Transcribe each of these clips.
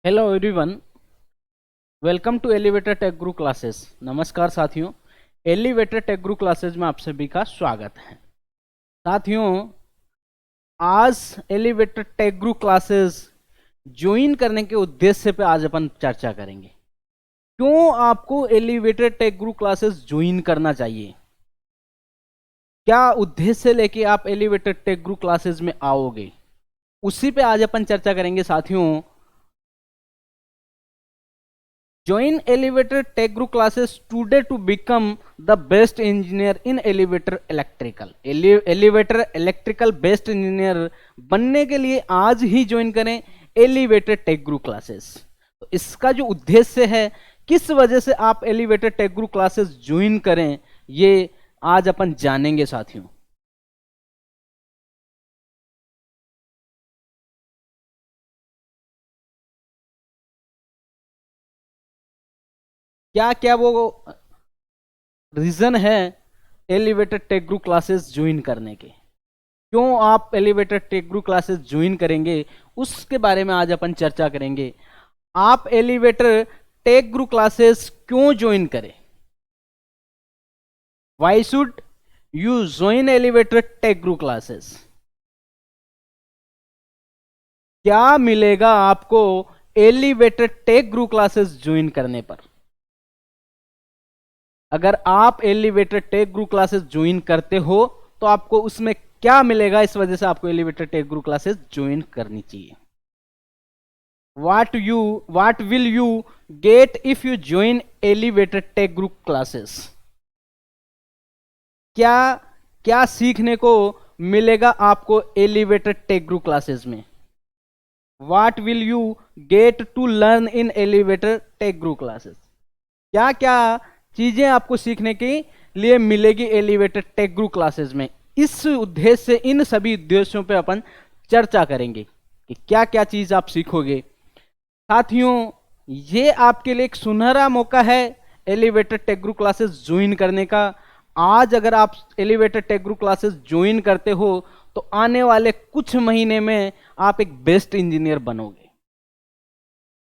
Hello everyone, welcome to elevator tech guru classes. नमस्कार साथियों, elevator tech guru classes में आप सभी का स्वागत है। साथियों, आज elevator tech guru classes join करने के उद्देश्य पे आज अपन चर्चा करेंगे। क्यों आपको elevator tech guru classes join करना चाहिए, क्या उद्देश्य लेके आप एलिवेटर टेक गुरु क्लासेस में आओगे, उसी पे आज अपन चर्चा करेंगे। साथियों, join elevator tech group classes today to become the best engineer in elevator electrical। elevator electrical best engineer बनने के लिए आज ही ज्वाइन करें एलिवेटर टेक ग्रुप क्लासेस। तो इसका जो उद्देश्य है, किस वजह से आप elevator tech group classes join करें, ये आज अपन जानेंगे। साथियों, क्या क्या वो रीजन है elevator tech group classes join करने के, क्यों आप elevator tech group classes join करेंगे, उसके बारे में आज अपन चर्चा करेंगे। आप एलिवेटर टेक ग्रुप क्लासेस क्यों ज्वाइन करें, why should you join elevator tech group classes, क्या मिलेगा आपको elevator tech group classes join करने पर। अगर आप elevator tech group classes join करते हो तो आपको उसमें क्या मिलेगा, इस वजह से आपको elevator tech group classes join करनी चाहिए। what will you get if you join elevator tech group classes, क्या क्या सीखने को मिलेगा आपको एलिवेटर टेक ग्रुप क्लासेस में। what will you get to learn in elevator tech group classes, क्या क्या चीजें आपको सीखने के लिए मिलेगी एलिवेटर टेक ग्रुप क्लासेस में। इस उद्देश्य से, इन सभी उद्देश्यों पे अपन चर्चा करेंगे कि क्या क्या चीज आप सीखोगे। साथियों, ये आपके लिए एक सुनहरा मौका है elevator tech group classes join करने का। आज अगर आप elevator tech group classes join करते हो तो आने वाले कुछ महीने में आप एक बेस्ट इंजीनियर बनोगे।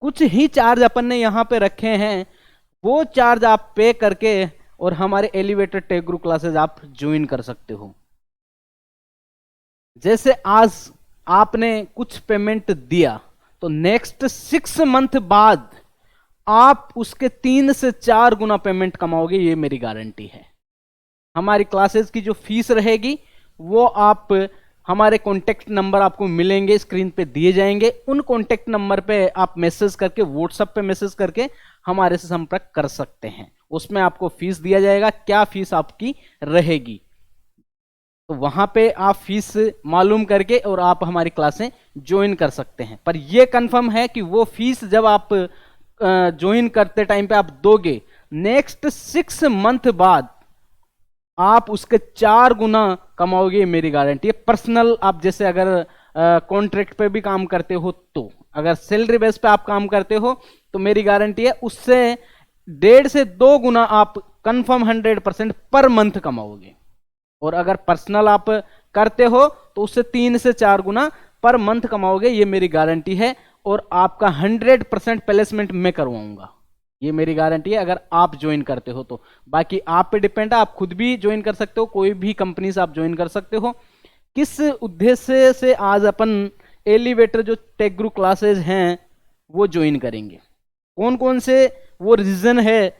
कुछ ही चार्ज अपन ने यहां पे रखे हैं, वो चार्ज आप पे करके और हमारे एलिवेटर टेक ग्रुप क्लासेस आप ज्वाइन कर सकते हो। जैसे आज आपने कुछ पेमेंट दिया तो नेक्स्ट 6 मंथ बाद आप उसके 3 से 4 गुना पेमेंट कमाओगे, ये मेरी गारंटी है। हमारी क्लासेस की जो फीस रहेगी वो आप, हमारे कॉन्टेक्ट नंबर आपको मिलेंगे, स्क्रीन पे दिए जाएंगे। उन कॉन्टेक्ट नंबर पे आप मैसेज करके, व्हाट्सएप पे मैसेज करके हमारे से संपर्क कर सकते हैं। उसमें आपको फीस दिया जाएगा, क्या फीस आपकी रहेगी, तो वहां पे आप फीस मालूम करके और आप हमारी क्लासें ज्वाइन कर सकते हैं। पर यह कंफर्म है कि वो फीस जब आप ज्वाइन करते टाइम पे आप दोगे, नेक्स्ट 6 मंथ बाद आप उसके 4 गुना कमाओगे, मेरी गारंटी है। पर्सनल आप जैसे अगर कॉन्ट्रैक्ट पे भी काम करते हो, तो अगर सैलरी बेस पे आप काम करते हो तो मेरी गारंटी है उससे 1.5 से 2 गुना आप कंफर्म 100% पर मंथ कमाओगे। और अगर पर्सनल आप करते हो तो उससे 3 से 4 गुना पर मंथ कमाओगे, ये मेरी गारंटी है। और आपका 100% प्लेसमेंट मैं करवाऊंगा, ये मेरी गारंटी है अगर आप ज्वाइन करते हो तो। बाकी आप पे डिपेंड है, आप खुद भी ज्वाइन कर सकते हो, कोई भी कंपनी से आप ज्वाइन कर सकते हो। किस उद्देश्य से आज अपन एलिवेटर जो टेक ग्रुप क्लासेस हैं वो ज्वाइन करेंगे, कौन कौन से वो रीजन है,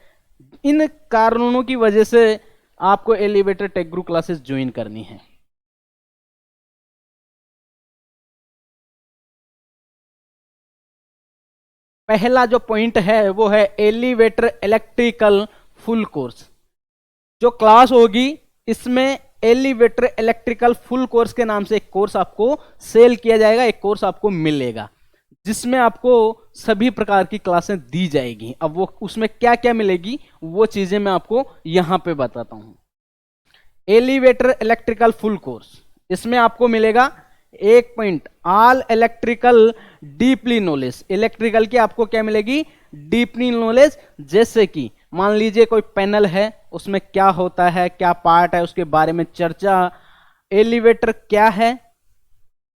इन कारणों की वजह से आपको elevator tech group classes join करनी है। पहला जो पॉइंट है वो है एलिवेटर इलेक्ट्रिकल फुल कोर्स। जो क्लास होगी इसमें एलिवेटर इलेक्ट्रिकल फुल कोर्स के नाम से एक कोर्स आपको सेल किया जाएगा, एक कोर्स आपको मिलेगा जिसमें आपको सभी प्रकार की क्लासें दी जाएगी। अब वो उसमें क्या क्या मिलेगी वो चीजें मैं आपको यहां पे बताता हूं। एलिवेटर इलेक्ट्रिकल फुल कोर्स, इसमें आपको मिलेगा 1 point all electrical deeply knowledge. Electrical की आपको क्या मिलेगी, डीपली नॉलेज। जैसे कि मान लीजिए कोई पैनल है, उसमें क्या होता है, क्या पार्ट है, उसके बारे में चर्चा। एलिवेटर क्या है,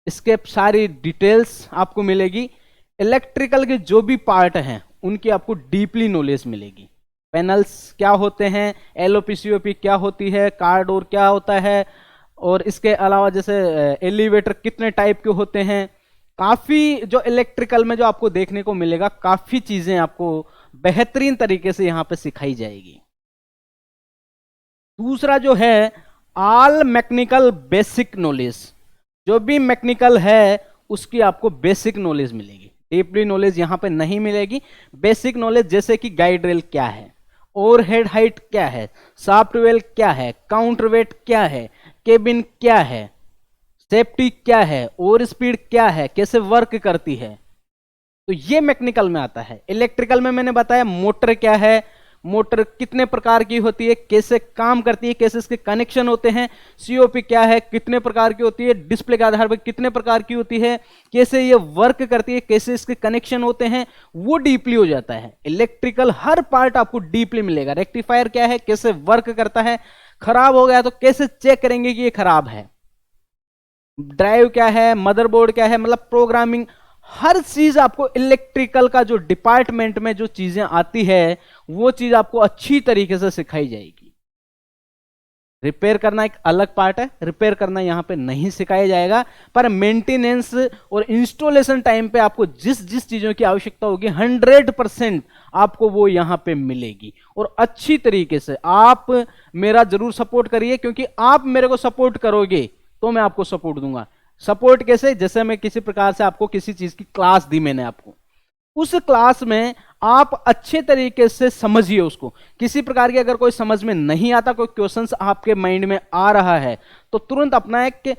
इसके सारी डिटेल्स आपको मिलेगी। इलेक्ट्रिकल के जो भी पार्ट हैं उनकी आपको डीपली नॉलेज मिलेगी। पैनल्स क्या होते हैं, एलओपी सीओपी क्या होती है, कार डोर क्या होता है, और इसके अलावा जैसे एलिवेटर कितने टाइप के होते हैं, काफी जो इलेक्ट्रिकल में जो आपको देखने को मिलेगा, काफी चीजें आपको बेहतरीन तरीके से यहां पे सिखाई जाएगी। दूसरा जो है ऑल मैकेनिकल बेसिक नॉलेज, जो भी मैकेनिकल है उसकी आपको बेसिक नॉलेज मिलेगी, डीपली नॉलेज यहां पे नहीं मिलेगी। बेसिक नॉलेज जैसे कि गाइड रेल क्या है, ओवरहेड हाइट क्या है, शाफ्ट वेल क्या है, काउंटर वेट क्या है, केबिन क्या है, सेफ्टी क्या है, ओवर स्पीड क्या है, कैसे वर्क करती है, तो ये मैकेनिकल में आता है। इलेक्ट्रिकल में मैंने बताया मोटर क्या है, मोटर कितने प्रकार की होती है, कैसे काम करती है, कैसे इसके कनेक्शन होते हैं, सीओपी क्या है, कितने प्रकार की होती है, डिस्प्ले के आधार पर कितने प्रकार की होती है, कैसे ये वर्क करती है, कैसे इसके कनेक्शन होते हैं, वो डीपली हो जाता है। इलेक्ट्रिकल हर पार्ट आपको डीपली मिलेगा। रेक्टिफायर क्या है, कैसे वर्क करता है, खराब हो गया तो कैसे चेक करेंगे कि ये खराब है, ड्राइव क्या है, मदरबोर्ड क्या है, मतलब प्रोग्रामिंग, हर चीज आपको इलेक्ट्रिकल का जो डिपार्टमेंट में जो चीजें आती है वो चीज आपको अच्छी तरीके से सिखाई जाएगी। रिपेयर करना एक अलग पार्ट है, रिपेयर करना यहां पे नहीं सिखाया जाएगा, पर मेंटेनेंस और इंस्टॉलेशन टाइम पे आपको जिस जिस चीजों की आवश्यकता होगी 100% आपको वो यहां पे मिलेगी। और अच्छी तरीके से आप मेरा जरूर सपोर्ट करिए, क्योंकि आप मेरे को सपोर्ट करोगे तो मैं आपको सपोर्ट दूंगा। सपोर्ट कैसे, जैसे मैं किसी प्रकार से आपको किसी चीज की क्लास दी मैंने आपको, उस क्लास में आप अच्छे तरीके से समझिए उसको। किसी प्रकार की अगर कोई समझ में नहीं आता, कोई क्वेश्चंस आपके माइंड में आ रहा है, तो तुरंत अपना एक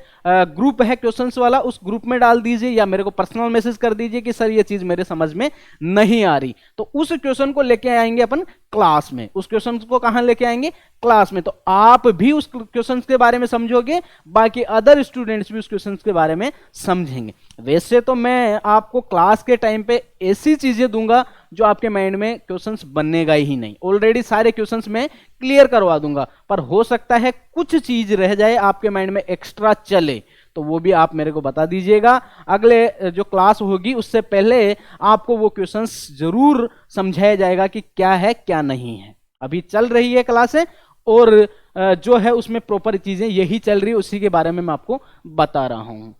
ग्रुप है क्वेश्चंस वाला, उस ग्रुप में डाल दीजिए या मेरे को पर्सनल मैसेज कर दीजिए कि सर ये चीज मेरे समझ में नहीं आ रही। तो उस क्वेश्चन को लेके आएंगे अपन क्लास में। उस क्वेश्चन को कहां लेके आएंगे, क्लास में। तो आप भी उस क्वेश्चन के बारे में समझोगे, बाकी अदर स्टूडेंट्स भी उस क्वेश्चन के बारे में समझेंगे। वैसे तो मैं आपको क्लास के टाइम पे ऐसी चीजें दूंगा जो आपके माइंड में क्वेश्चंस बनेगा ही नहीं, ऑलरेडी सारे क्वेश्चंस मैं क्लियर करवा दूंगा, पर हो सकता है कुछ चीज रह जाए आपके माइंड में एक्स्ट्रा चले, तो वो भी आप मेरे को बता दीजिएगा। अगले जो क्लास होगी उससे पहले आपको वो क्वेश्चंस जरूर समझाया जाएगा कि क्या है क्या नहीं है। अभी चल रही है क्लासें और जो है उसमें प्रॉपर चीजें यही चल रही है, उसी के बारे में मैं आपको बता रहा हूं।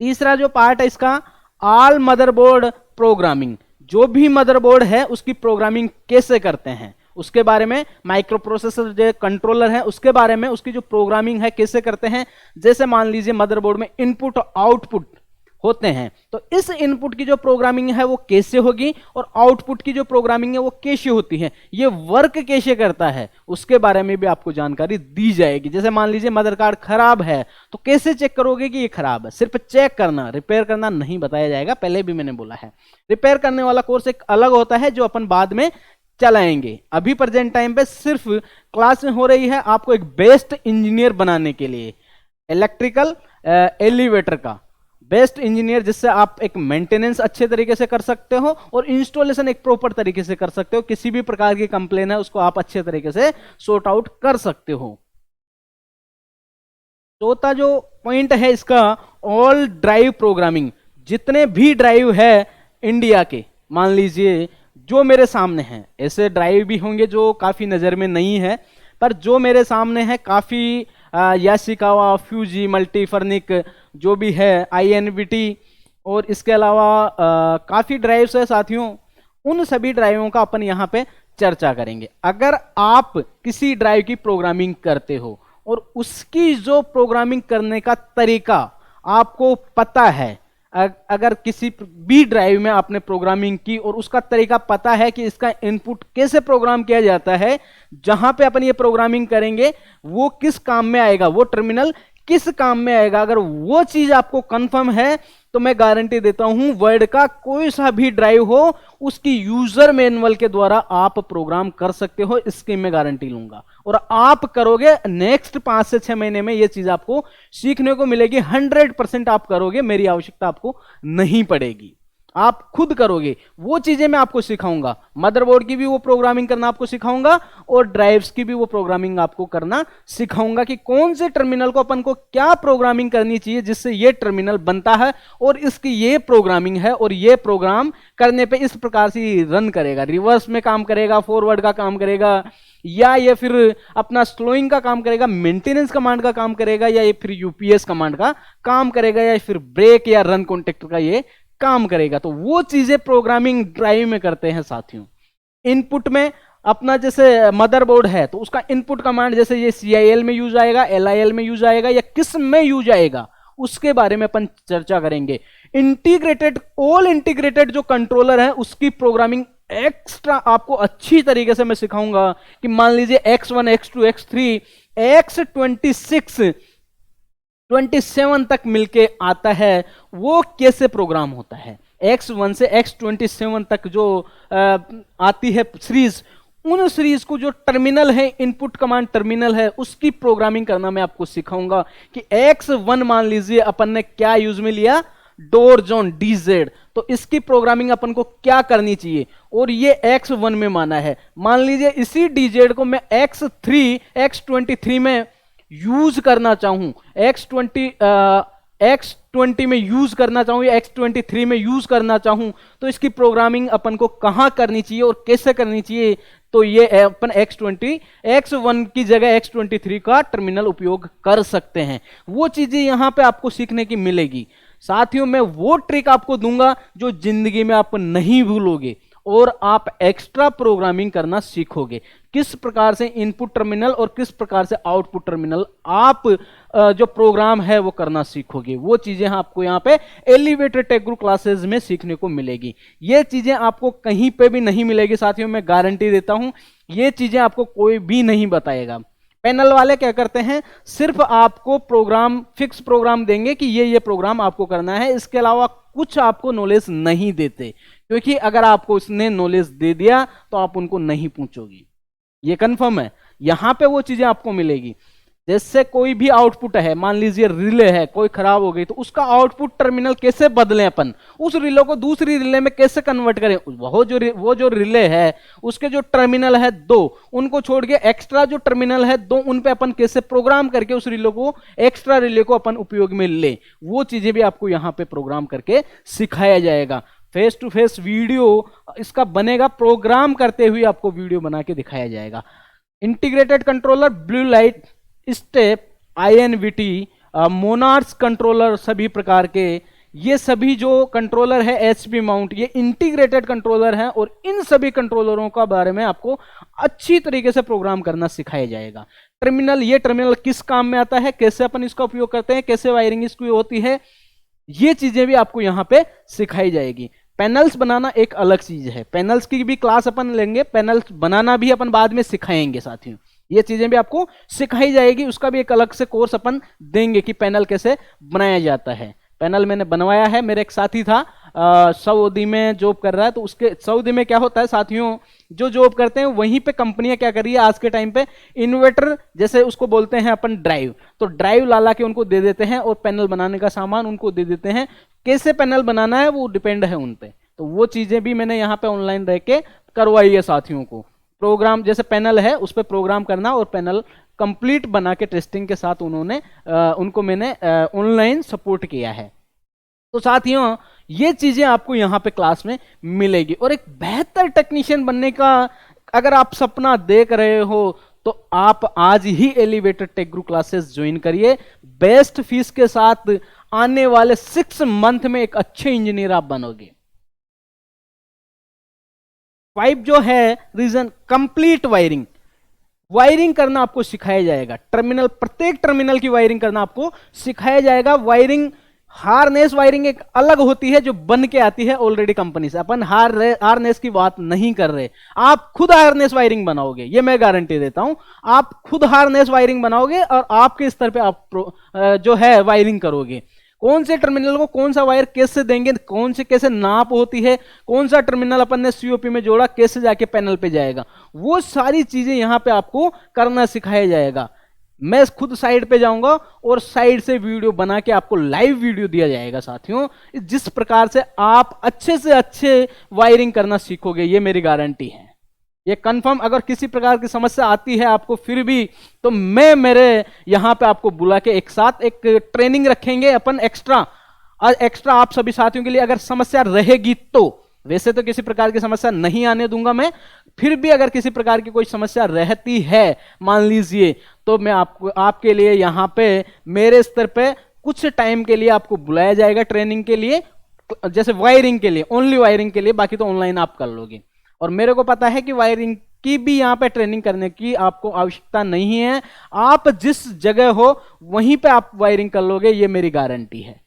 तीसरा जो पार्ट है इसका, ऑल मदरबोर्ड प्रोग्रामिंग, जो भी मदरबोर्ड है उसकी प्रोग्रामिंग कैसे करते हैं उसके बारे में, माइक्रो प्रोसेसर जो कंट्रोलर है उसके बारे में, उसकी जो प्रोग्रामिंग है कैसे करते हैं। जैसे मान लीजिए मदरबोर्ड में इनपुट आउटपुट होते हैं, तो इस इनपुट की जो प्रोग्रामिंग है वो कैसे होगी और आउटपुट की जो प्रोग्रामिंग है वो कैसे होती है, ये वर्क कैसे करता है, उसके बारे में भी आपको जानकारी दी जाएगी। जैसे मान लीजिए मदर कार्ड खराब है तो कैसे चेक करोगे कि ये खराब है, सिर्फ चेक करना, रिपेयर करना नहीं बताया जाएगा, पहले भी मैंने बोला है। रिपेयर करने वाला कोर्स एक अलग होता है जो अपन बाद में चलाएंगे। अभी प्रेजेंट टाइम पे सिर्फ क्लास में हो रही है आपको एक बेस्ट इंजीनियर बनाने के लिए, इलेक्ट्रिकल एलिवेटर का बेस्ट इंजीनियर, जिससे आप एक मेंटेनेंस अच्छे तरीके से कर सकते हो और इंस्टॉलेशन एक प्रॉपर तरीके से कर सकते हो। किसी भी प्रकार की कंप्लेन है उसको आप अच्छे तरीके से सॉर्ट आउट कर सकते हो। चौथा जो पॉइंट है इसका, ऑल ड्राइव प्रोग्रामिंग, जितने भी ड्राइव है इंडिया के, मान लीजिए जो मेरे सामने हैं, ऐसे ड्राइव भी होंगे जो काफी नजर में नहीं है, पर जो मेरे सामने है काफी याशिकावा, फ्यूजी, मल्टीफर्निक जो भी है, INVT, और इसके अलावा काफी ड्राइव्स है साथियों। उन सभी ड्राइवों का अपन यहाँ पे चर्चा करेंगे। अगर आप किसी ड्राइव की प्रोग्रामिंग करते हो और उसकी जो प्रोग्रामिंग करने का तरीका आपको पता है, अगर किसी भी ड्राइव में आपने प्रोग्रामिंग की और उसका तरीका पता है कि इसका इनपुट कैसे प्रोग्राम किया जाता है, जहां पे अपन ये प्रोग्रामिंग करेंगे वो किस काम में आएगा, वो टर्मिनल किस काम में आएगा, अगर वो चीज आपको कंफर्म है तो मैं गारंटी देता हूं वर्ल्ड का कोई सा भी ड्राइव हो उसकी यूजर मैनुअल के द्वारा आप प्रोग्राम कर सकते हो, इसकी मैं गारंटी लूंगा। और आप करोगे, नेक्स्ट 5 से 6 महीने में ये चीज आपको सीखने को मिलेगी, 100% आप करोगे, मेरी आवश्यकता आपको नहीं पड़ेगी। आप खुद करोगे। वो चीजें मैं आपको सिखाऊंगा, मदरबोर्ड की भी वो प्रोग्रामिंग करना आपको सिखाऊंगा और ड्राइव्स की भी वो प्रोग्रामिंग आपको करना सिखाऊंगा कि कौन से टर्मिनल को अपन को क्या प्रोग्रामिंग करनी चाहिए जिससे ये टर्मिनल बनता है और इसकी ये प्रोग्रामिंग है और ये प्रोग्राम करने पे इस प्रकार से रन करेगा, रिवर्स में काम करेगा, फॉरवर्ड का काम करेगा, या ये फिर अपना स्लोइंग का काम करेगा, मेंटेनेंस कमांड का काम करेगा, या ये फिर यूपीएस कमांड का काम करेगा, या फिर ब्रेक या रन कॉन्टेक्ट का ये काम करेगा। तो वो चीजें प्रोग्रामिंग ड्राइव में करते हैं साथियों। इनपुट में अपना जैसे मदरबोर्ड है तो उसका इनपुट कमांड जैसे ये CIL में यूज आएगा, LIL में यूज आएगा, या किस में यूज आएगा उसके बारे में अपन चर्चा करेंगे। इंटीग्रेटेड, ऑल इंटीग्रेटेड जो कंट्रोलर है उसकी प्रोग्रामिंग एक्स्ट्रा आपको अच्छी तरीके से मैं सिखाऊंगा कि मान लीजिए X1, X2, X3, X26, 27 तक मिलके आता है, वो कैसे प्रोग्राम होता है। X1 से X27 तक जो आती है सीरीज, उन सीरीज को जो टर्मिनल है, इनपुट कमांड टर्मिनल है, उसकी प्रोग्रामिंग करना मैं आपको सिखाऊंगा कि X1 मान लीजिए अपन ने क्या यूज में लिया, डोर जोन DZ, तो इसकी प्रोग्रामिंग अपन को क्या करनी चाहिए, और ये X1 में माना है। मान लीजिए इसी DZ को मैं X23 में यूज करना चाहूं, X20 में यूज करना चाहूं या X23 में यूज करना चाहूं, तो इसकी प्रोग्रामिंग अपन को कहां करनी चाहिए और कैसे करनी चाहिए। तो ये अपन X1 की जगह X23 का टर्मिनल उपयोग कर सकते हैं। वो चीजें यहां पे आपको सीखने की मिलेगी साथियों। मैं वो ट्रिक आपको दूंगा जो जिंदगी में आप नहीं भूलोगे और आप एक्स्ट्रा प्रोग्रामिंग करना सीखोगे। किस प्रकार से इनपुट टर्मिनल और किस प्रकार से आउटपुट टर्मिनल आप जो प्रोग्राम है वो करना सीखोगे। वो चीजें आपको यहाँ पे एलिवेटेड टेक ग्रुप क्लासेस में सीखने को मिलेगी। ये चीजें आपको कहीं पे भी नहीं मिलेगी साथियों, मैं गारंटी देता हूं। ये चीजें आपको कोई भी नहीं बताएगा। पैनल वाले क्या करते हैं, सिर्फ आपको प्रोग्राम, फिक्स प्रोग्राम देंगे कि ये प्रोग्राम आपको करना है, इसके अलावा कुछ आपको नॉलेज नहीं देते, क्योंकि अगर आपको उसने नॉलेज दे दिया तो आप उनको नहीं पूछोगे। ये कंफर्म है। यहां पे वो चीजें आपको मिलेगी। जैसे कोई भी आउटपुट है, मान लीजिए रिले है, कोई खराब हो गई, तो उसका आउटपुट टर्मिनल कैसे बदलें अपन, उस रिले को दूसरी रिले में कैसे कन्वर्ट करें। वो जो रिले है उसके जो टर्मिनल है 2, उनको छोड़ के एक्स्ट्रा जो टर्मिनल है 2, उन पे अपन कैसे प्रोग्राम करके उस रिले को, एक्स्ट्रा रिले को अपन उपयोग में ले, वो चीजें भी आपको यहाँ पे प्रोग्राम करके सिखाया जाएगा। फेस टू फेस वीडियो इसका बनेगा, प्रोग्राम करते हुए आपको वीडियो बना के दिखाया जाएगा। Integrated controller, blue light, step, INVT, Monarch controller, सभी प्रकार के ये सभी जो कंट्रोलर है, HP माउंट, ये इंटीग्रेटेड कंट्रोलर हैं और इन सभी कंट्रोलरों का बारे में आपको अच्छी तरीके से प्रोग्राम करना सिखाया जाएगा। टर्मिनल, ये टर्मिनल किस काम में आता है, कैसे अपन इसका उपयोग करते हैं, कैसे वायरिंग इसकी होती है, ये चीजें भी आपको यहां पे सिखाई जाएगी। पैनल्स बनाना एक अलग चीज है, पैनल्स की भी क्लास अपन लेंगे, पैनल्स बनाना भी अपन बाद में सिखाएंगे साथियों। ये चीजें भी आपको सिखाई जाएगी, उसका भी एक अलग से कोर्स अपन देंगे कि पैनल कैसे बनाया जाता है। पैनल मैंने बनवाया है, मेरे एक साथी था सऊदी में जॉब कर रहा है, तो उसके सऊदी में क्या होता है साथियों, जो जॉब करते हैं वहीं पे कंपनियां क्या कर रही है आज के टाइम पे, इन्वर्टर जैसे उसको बोलते हैं अपन ड्राइव, तो ड्राइव ला के उनको दे देते हैं और पैनल बनाने का सामान उनको दे देते हैं। कैसे पैनल बनाना है वो डिपेंड है उन पे। तो वो चीजें भी मैंने यहाँ पे ऑनलाइन रह के करवाई है साथियों को। प्रोग्राम जैसे पैनल है उस पर प्रोग्राम करना और पैनल कंप्लीट बना के टेस्टिंग के साथ उनको मैंने ऑनलाइन सपोर्ट किया है। तो साथियों ये चीजें आपको यहाँ पे क्लास में मिलेगी। और एक बेहतर टेक्नीशियन बनने का अगर आप सपना देख रहे हो तो आप आज ही elevated tech group classes join करिए। बेस्ट फीस के साथ आने वाले 6 मंथ में एक अच्छे इंजीनियर आप बनोगे। 5 जो है रीजन, कंप्लीट वायरिंग करना आपको सिखाया जाएगा। टर्मिनल, प्रत्येक टर्मिनल की वायरिंग करना आपको सिखाया जाएगा। वायरिंग, हार्नेस वायरिंग एक अलग होती है जो बन के आती है ऑलरेडी कंपनी से, अपन हार्नेस की बात नहीं कर रहे। आप खुद हार्नेस वायरिंग बनाओगे, ये मैं गारंटी देता हूं। आप खुद हार्नेस वायरिंग बनाओगे और आपके स्तर पे आप जो है वायरिंग करोगे। कौन से टर्मिनल को कौन सा वायर कैसे देंगे, कौन से कैसे नाप होती है, कौन सा टर्मिनल अपन ने COP में जोड़ा, कैसे जाके पैनल पे जाएगा, वो सारी चीजें यहां पे आपको करना सिखाया जाएगा। मैं खुद साइड पे जाऊंगा और साइड से वीडियो बना के आपको लाइव वीडियो दिया जाएगा साथियों। जिस प्रकार से आप अच्छे से अच्छे वायरिंग करना सीखोगे, ये मेरी गारंटी है, ये कंफर्म। अगर किसी प्रकार की समस्या आती है आपको फिर भी, तो मैं मेरे यहां पे आपको बुला के एक साथ एक ट्रेनिंग रखेंगे अपन एक्स्ट्रा, और एक्स्ट्रा आप सभी साथियों के लिए। अगर समस्या रहेगी तो, वैसे तो किसी प्रकार की समस्या नहीं आने दूंगा मैं, फिर भी अगर किसी प्रकार की कोई समस्या रहती है मान लीजिए, तो मैं आपको आपके लिए यहां पे मेरे स्तर पे कुछ टाइम के लिए आपको बुलाया जाएगा ट्रेनिंग के लिए, जैसे वायरिंग के लिए, ओनली वायरिंग के लिए, बाकी तो ऑनलाइन आप कर लोगे। और मेरे को पता है कि वायरिंग की भी यहां पे ट्रेनिंग करने की आपको आवश्यकता नहीं है, आप जिस जगह हो वहीं पे आप वायरिंग कर लोगे, ये मेरी गारंटी है।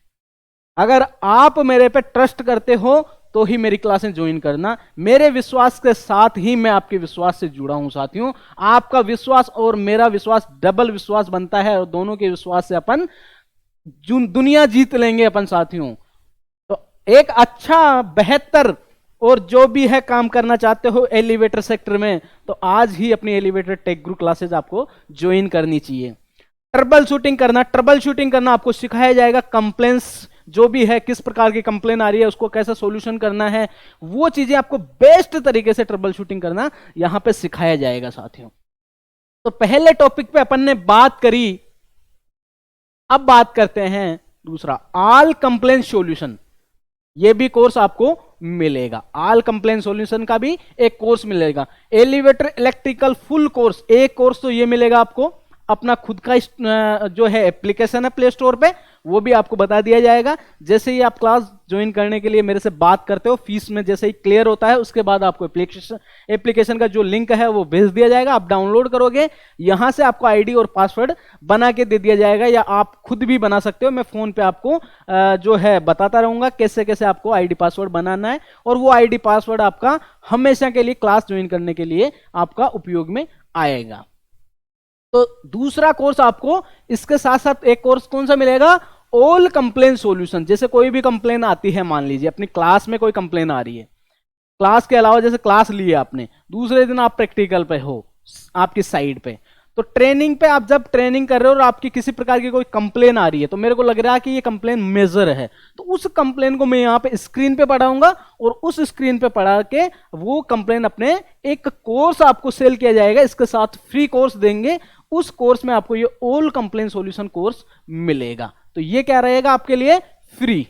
अगर आप मेरे पे ट्रस्ट करते हो तो ही मेरी क्लासें ज्वाइन करना। मेरे विश्वास के साथ ही मैं आपके विश्वास से जुड़ा हूं साथियों। आपका विश्वास और मेरा विश्वास डबल विश्वास बनता है, और दोनों के विश्वास से अपन दुनिया जीत लेंगे अपन साथियों। तो एक अच्छा बेहतर और जो भी है काम करना चाहते हो एलिवेटर सेक्टर में, तो आज ही अपनी एलिवेटर टेक ग्रुप क्लासेज आपको ज्वाइन करनी चाहिए। ट्रबल शूटिंग करना आपको सिखाया जाएगा। कंप्लेंट्स जो भी है, किस प्रकार की कंप्लेन आ रही है उसको कैसे सॉल्यूशन करना है, वो चीजें आपको बेस्ट तरीके से ट्रबल शूटिंग करना यहां पे सिखाया जाएगा साथियों। तो पहले टॉपिक पे अपन ने बात करी, अब बात करते हैं दूसरा, ऑल कंप्लेन सॉल्यूशन। ये भी कोर्स आपको मिलेगा, ऑल कंप्लेन सॉल्यूशन का भी एक कोर्स मिलेगा। एलिवेटर इलेक्ट्रिकल फुल कोर्स, एक कोर्स तो ये मिलेगा आपको। अपना खुद का जो है एप्लीकेशन है प्ले स्टोर पे, वो भी आपको बता दिया जाएगा। जैसे ही आप क्लास ज्वाइन करने के लिए मेरे से बात करते हो, फीस में जैसे ही क्लियर होता है उसके बाद आपको एप्लीकेशन का जो लिंक है वो भेज दिया जाएगा। आप डाउनलोड करोगे, यहां से आपको आईडी और पासवर्ड बना के दे दिया जाएगा, या आप खुद भी बना सकते हो। मैं फोन पे आपको जो है बताता रहूंगा कैसे कैसे आपको आईडी पासवर्ड बनाना है, और वो आईडी पासवर्ड आपका हमेशा के लिए क्लास ज्वाइन करने के लिए आपका उपयोग में आएगा। तो दूसरा कोर्स आपको इसके साथ साथ एक कोर्स कौन सा मिलेगा, ऑल कंप्लेन सॉल्यूशन। जैसे कोई भी कंप्लेन आती है, मान लीजिए अपनी क्लास में कोई कंप्लेन आ रही है, क्लास के अलावा जैसे क्लास ली है आपने, दूसरे दिन आप प्रैक्टिकल पे हो आपकी साइड पे, तो ट्रेनिंग पे आप जब ट्रेनिंग कर रहे हो और आपकी किसी प्रकार की कोई कंप्लेन आ रही है, तो मेरे को लग रहा है कि ये कंप्लेन मेजर है, तो उस कंप्लेन को मैं यहाँ पे स्क्रीन पे पढ़ाऊंगा, और उस स्क्रीन पे पढ़ा के वो कंप्लेन अपने एक कोर्स आपको सेल किया जाएगा, इसके साथ फ्री कोर्स देंगे। उस कोर्स में आपको ये ऑल कंप्लेन सॉल्यूशन कोर्स मिलेगा। तो ये क्या रहेगा आपके लिए, फ्री,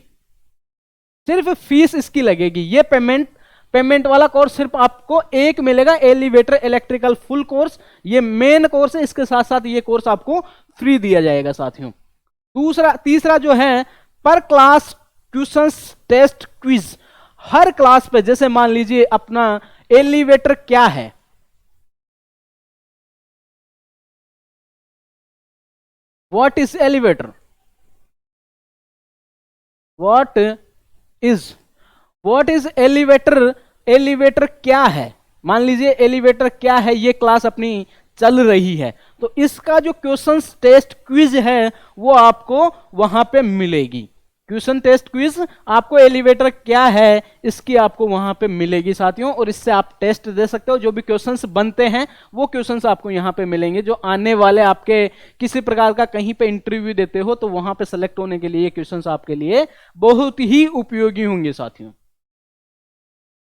सिर्फ फीस इसकी लगेगी। ये पेमेंट वाला कोर्स सिर्फ आपको एक मिलेगा, एलिवेटर इलेक्ट्रिकल फुल कोर्स, ये मेन कोर्स है, इसके साथ साथ ये कोर्स आपको फ्री दिया जाएगा साथियों। तीसरा जो है, पर क्लास क्वेश्चंस टेस्ट क्विज। हर क्लास पे, जैसे मान लीजिए अपना एलिवेटर क्या है, what is elevator, what is elevator क्या है, मान लीजिए एलिवेटर क्या है, ये क्लास अपनी चल रही है, तो इसका जो क्वेश्चंस टेस्ट क्विज है वो आपको वहां पे मिलेगी। क्वेश्चन टेस्ट क्विज आपको एलिवेटर क्या है इसकी आपको वहां पे मिलेगी साथियों, और इससे आप टेस्ट दे सकते हो। जो भी क्वेश्चंस बनते हैं वो क्वेश्चंस आपको यहां पे मिलेंगे, जो आने वाले आपके किसी प्रकार का कहीं पे इंटरव्यू देते हो तो वहां पे सेलेक्ट होने के लिए क्वेश्चंस आपके लिए बहुत ही उपयोगी होंगे साथियों।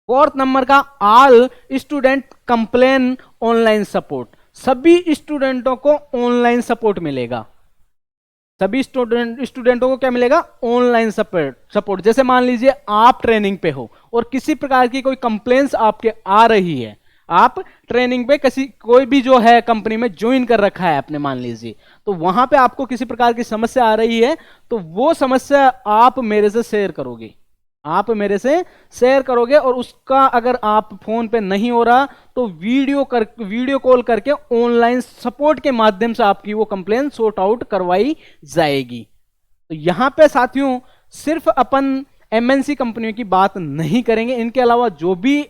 फोर्थ नंबर का, all student complain online support. सभी स्टूडेंटों को ऑनलाइन सपोर्ट मिलेगा। सभी स्टूडेंटों को क्या मिलेगा, ऑनलाइन सपोर्ट। जैसे मान लीजिए आप ट्रेनिंग पे हो और किसी प्रकार की कोई कंप्लेंट्स आपके आ रही है, आप ट्रेनिंग पे कोई भी जो है कंपनी में ज्वाइन कर रखा है आपने मान लीजिए, तो वहां पे आपको किसी प्रकार की समस्या आ रही है, तो वो समस्या आप मेरे से शेयर करोगे, और उसका अगर आप फोन पे नहीं हो रहा तो वीडियो कॉल करके ऑनलाइन सपोर्ट के माध्यम से आपकी वो कंप्लेन सॉर्ट आउट करवाई जाएगी। तो यहां पे साथियों सिर्फ अपन एमएनसी कंपनियों की बात नहीं करेंगे, इनके अलावा जो भी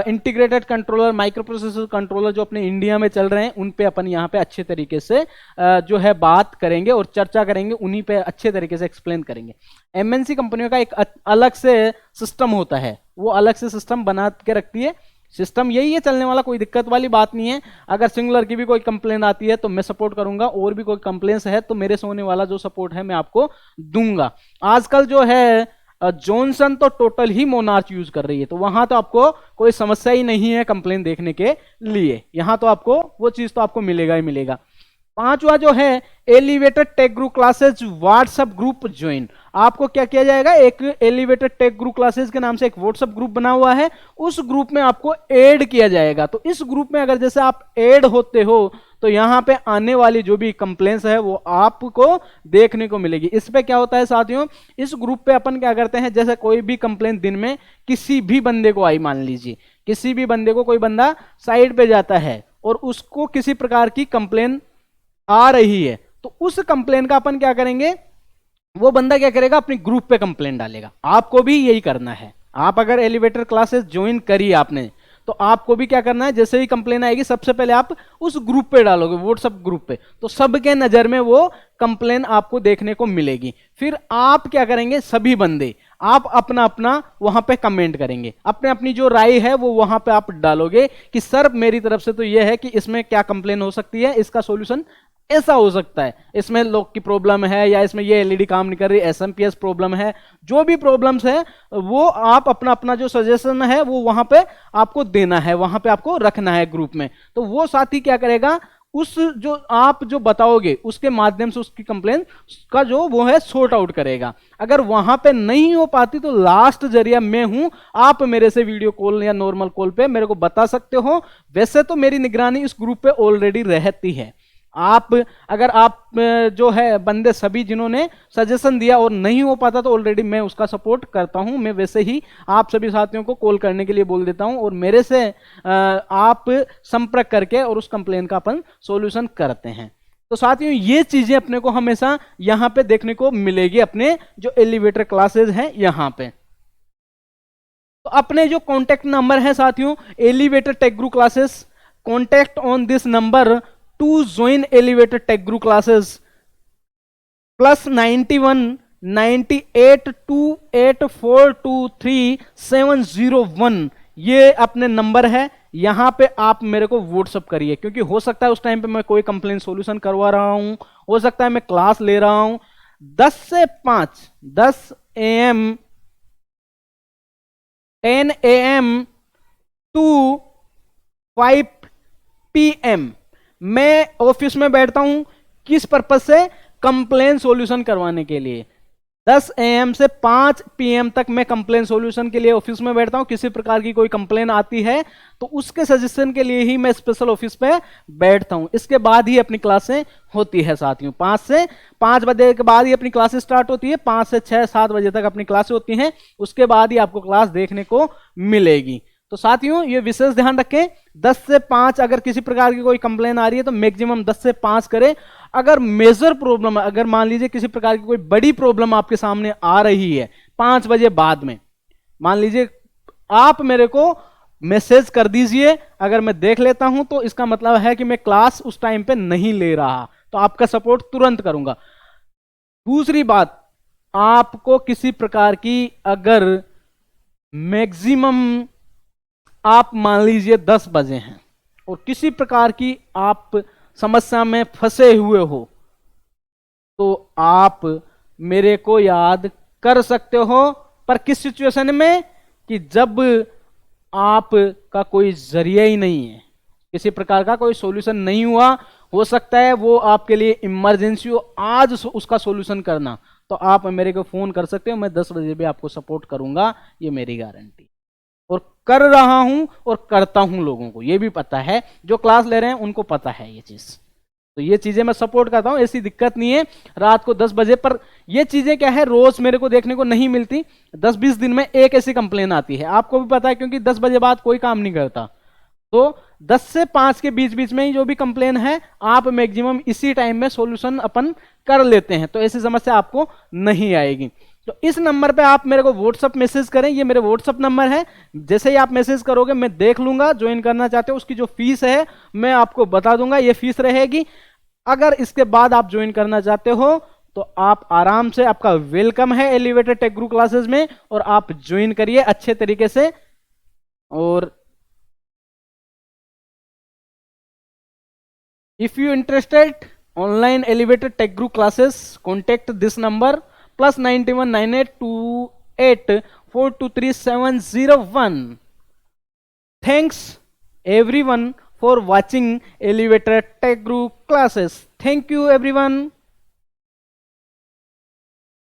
integrated controller, micro processor controller जो अपने इंडिया में चल रहे हैं, उन पे अपन यहाँ पे अच्छे तरीके से जो है बात करेंगे और चर्चा करेंगे, उन्हीं पे अच्छे तरीके से एक्सप्लेन करेंगे। एमएनसी कंपनियों का एक अलग से सिस्टम होता है, वो अलग से सिस्टम बना के रखती है, सिस्टम यही है चलने वाला, कोई दिक्कत वाली बात नहीं है। अगर सिंगुलर की भी कोई कंप्लेन आती है तो मैं सपोर्ट करूंगा, और भी कोई कंप्लेंस है तो मेरे से होने वाला जो सपोर्ट है मैं आपको दूंगा। आजकल जो है जॉनसन तो टोटल ही मोनार्च यूज कर रही है, तो वहां तो आपको कोई समस्या ही नहीं है कंप्लेन देखने के लिए, यहां तो आपको वो चीज तो आपको मिलेगा ही मिलेगा। पांचवा जो है elevated tech group classes WhatsApp group join. आपको क्या किया जाएगा, एक एलिवेटेड टेक ग्रुप क्लासेस के नाम से एक व्हाट्सएप ग्रुप बना हुआ है, उस ग्रुप में आपको ऐड किया जाएगा। तो इस ग्रुप में अगर जैसे आप ऐड होते हो तो यहां पे आने वाली जो भी कंप्लेंट्स है वो आपको देखने को मिलेगी। इस पे क्या होता है साथियों, इस ग्रुप पे अपन क्या करते हैं, जैसे कोई भी कंप्लेंट दिन में किसी भी बंदे को आई, मान लीजिए किसी भी बंदे को, कोई बंदा साइड पे जाता है और उसको किसी प्रकार की कंप्लेंट आ रही है, तो उस कंप्लेन का अपन क्या करेंगे, वो बंदा क्या करेगा, अपनी ग्रुप पे कंप्लेन डालेगा। आपको भी यही करना है। आप अगर एलिवेटर क्लासेस ज्वाइन करी आपने, तो आपको भी क्या करना है, जैसे ही कंप्लेन आएगी सबसे पहले आप उस ग्रुप पे डालोगे, व्हाट्सएप ग्रुप पे, तो सबके नजर में वो कंप्लेन आपको देखने को मिलेगी। फिर आप क्या करेंगे, सभी बंदे आप अपना अपना वहां पे कमेंट करेंगे, अपने अपनी जो राय है वो वहां पे आप डालोगे कि सर मेरी तरफ से तो ये है कि इसमें क्या कंप्लेन हो सकती है, इसका सॉल्यूशन ऐसा हो सकता है, इसमें लॉक की प्रॉब्लम है, या इसमें ये एलईडी काम नहीं कर रही, एसएमपीएस प्रॉब्लम है, जो भी प्रॉब्लम्स है वो आप अपना अपना जो सजेशन है वो वहां पे आपको देना है, वहां पे आपको रखना है ग्रुप में। तो वो साथी क्या करेगा, उस जो आप जो बताओगे उसके माध्यम से उसकी कंप्लेन का जो वो है सॉर्ट आउट करेगा। अगर वहां पे नहीं हो पाती तो लास्ट जरिया मैं हूं, आप मेरे से वीडियो कॉल या नॉर्मल कॉल पे मेरे को बता सकते हो। वैसे तो मेरी निगरानी इस ग्रुप पे ऑलरेडी रहती है। आप अगर आप जो है बंदे सभी जिन्होंने सजेशन दिया और नहीं हो पाता तो ऑलरेडी मैं उसका सपोर्ट करता हूं। मैं वैसे ही आप सभी साथियों को कॉल करने के लिए बोल देता हूं और मेरे से आप संपर्क करके और उस कंप्लेन का अपन सॉल्यूशन करते हैं। तो साथियों ये चीजें अपने को हमेशा यहां पे देखने को मिलेगी, अपने जो एलिवेटर क्लासेस हैं यहां पे। तो अपने जो कॉन्टेक्ट नंबर है साथियों, elevator tech group classes, contact on this number to join elevator tech group classes +91 98 2842 701। ये अपने नंबर है, यहां पे आप मेरे को व्हाट्सअप करिए, क्योंकि हो सकता है उस टाइम पे मैं कोई कंप्लेन सॉल्यूशन करवा रहा हूं, हो सकता है मैं क्लास ले रहा हूं। 10 से 5 10 AM 10 AM to 5 PM मैं ऑफिस में बैठता हूं, किस पर्पस से, कंप्लेन सॉल्यूशन करवाने के लिए। 10 AM से 5 PM तक मैं कंप्लेन सॉल्यूशन के लिए ऑफिस में बैठता हूं। किसी प्रकार की कोई कंप्लेन आती है तो उसके सजेशन के लिए ही मैं स्पेशल ऑफिस पे बैठता हूं। इसके बाद ही अपनी क्लासें होती है साथियों, 5 से 5 बजे के बाद ही अपनी क्लासेस स्टार्ट होती है, 5 से 6 7 बजे तक अपनी क्लासें होती हैं, उसके बाद ही आपको क्लास देखने को मिलेगी। तो साथियों ये विशेष ध्यान रखें, 10 से 5 अगर किसी प्रकार की कोई कंप्लेन आ रही है तो मैक्सिमम 10 से 5 करें। अगर मेजर प्रॉब्लम, अगर मान लीजिए किसी प्रकार की कोई बड़ी प्रॉब्लम आपके सामने आ रही है 5 बजे बाद में, मान लीजिए आप मेरे को मैसेज कर दीजिए, अगर मैं देख लेता हूं तो इसका मतलब है कि मैं क्लास उस टाइम पे नहीं ले रहा, तो आपका सपोर्ट तुरंत करूंगा। दूसरी बात, आपको किसी प्रकार की अगर मैक्सिमम आप मान लीजिए 10 बजे हैं और किसी प्रकार की आप समस्या में फंसे हुए हो तो आप मेरे को याद कर सकते हो, पर किस सिचुएशन में, कि जब आपका कोई जरिया ही नहीं है, किसी प्रकार का कोई सॉल्यूशन नहीं हुआ, हो सकता है वो आपके लिए इमरजेंसी हो आज उसका सॉल्यूशन करना, तो आप मेरे को फोन कर सकते हो, मैं 10 बजे भी आपको सपोर्ट करूंगा, ये मेरी गारंटी। और कर रहा हूं और करता हूं, लोगों को ये भी पता है, जो क्लास ले रहे हैं उनको पता है ये चीज, तो ये चीजें मैं सपोर्ट करता हूं, ऐसी दिक्कत नहीं है। रात को 10 बजे पर ये चीजें क्या है, रोज मेरे को देखने को नहीं मिलती, 10-20 दिन में एक ऐसी कंप्लेन आती है, आपको भी पता है, क्योंकि 10 बजे बाद कोई काम नहीं करता। तो 10 से 5 के बीच बीच में ही जो भी कंप्लेन है आप मैक्सिमम इसी टाइम में सॉल्यूशन अपन कर लेते हैं, तो ऐसी समस्या आपको नहीं आएगी। तो इस नंबर पे आप मेरे को व्हाट्सअप मैसेज करें, ये मेरे व्हाट्सअप नंबर है, जैसे ही आप मैसेज करोगे मैं देख लूंगा। ज्वाइन करना चाहते हो उसकी जो फीस है मैं आपको बता दूंगा, ये फीस रहेगी। अगर इसके बाद आप ज्वाइन करना चाहते हो तो आप आराम से, आपका वेलकम है एलिवेटर टेक ग्रुप क्लासेस में, और आप ज्वाइन करिए अच्छे तरीके से। और If you interested online elevator tech group classes, contact this number +919828423701. Thanks everyone for watching elevator tech group classes. Thank you everyone.